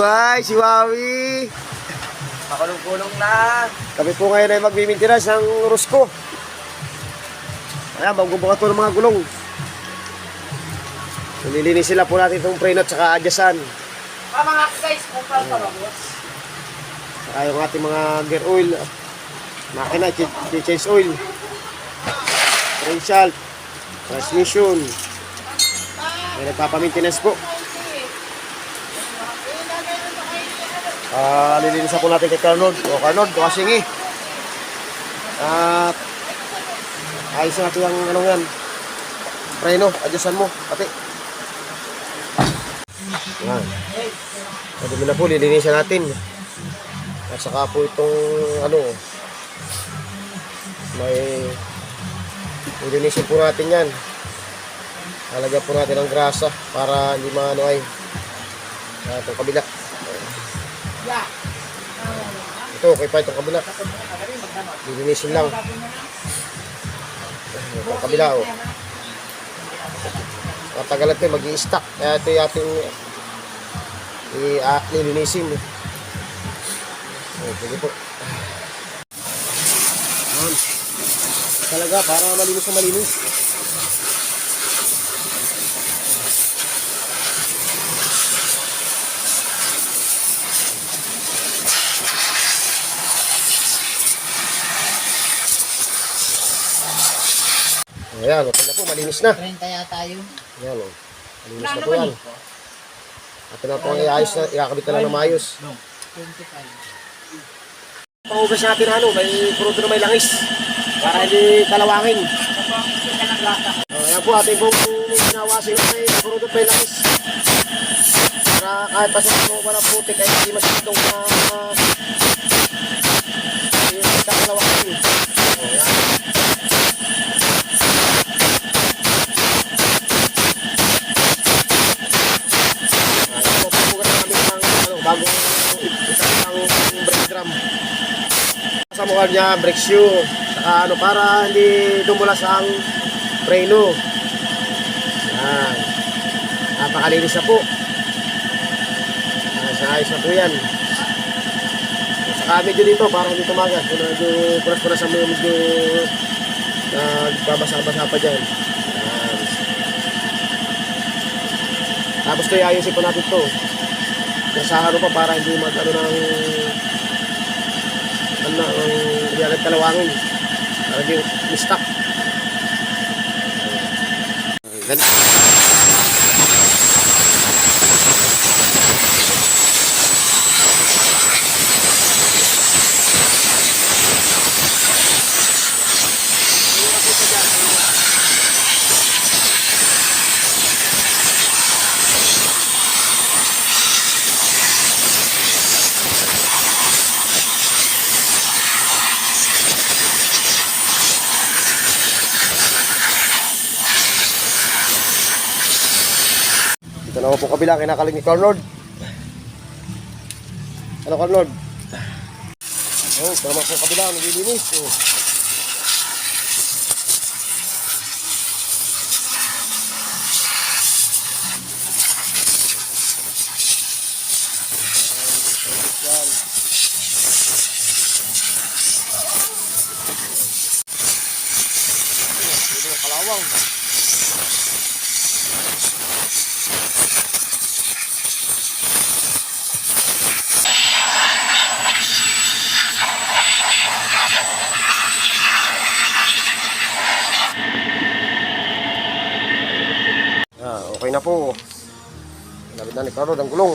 buhay, si Wawi. Pakulong-kulong na. Kami po ngayon ay magmimintinas ng Rosco. Ayan, magbubukas po ng mga gulong. Nililinis sila po natin itong preno at saka adyasan. Mga guys, kung paano pa boss? Saka yung ating mga gear oil, makina, change oil, differential, transmission. May nagpapamaintenance po. Lilinisan po natin kay Carnod. O Carnod, kasingi. At ayos natin yung ano yan. Preno, adyasan mo, pati. Yan. Madumi na po, lilinisan natin. At saka po itong ano, may lilinisin po natin yan. Halagyan po natin ng grasa para hindi maano ay itong kabila. Ito, okay pa itong kabila. Lilinisin lang. Itong kabila, oh. Matagalan ito, mag-i-stack. Kaya ito yung ating lilinisin. Sige po. Talaga, para malinis na malinis. Ayan, okay na po, malinis na. 30 yata yun. Ayan, oh. Malinis na po yan. At na po ang iayos na, ikakabit na lang na maayos. 25. Pangugas natin ano, may pruto na may langis. Para hindi kalawangin. Ayan po, ating pong ginawasin na may pruto may langis. Para kahit pa sa mga walang putik, ay hindi masyadong hindi kalawangin. Ayan. Bagong isang brake drum sa mukha niya, brake shoe, saka ano, para hindi dumulas ang preno. Yan, napakalinis na po. Ayos na po yan. Saka medyo dito para hindi tumagas, medyo punas-punas mo, medyo nagbabasa-basa pa dyan. Yan. Tapos ito, ayusin po natin ito nasa haro pa para hindi mag-ano ng kalawangin para hindi mistak. Ito na po kabila, kinakaling ni Carnod. Ano Carnod? Oh, tama po kabila, naglilinis. Oh. Yan. Ito kalawang. Okay na po. Nalagyan na ni Carnod ang gulong.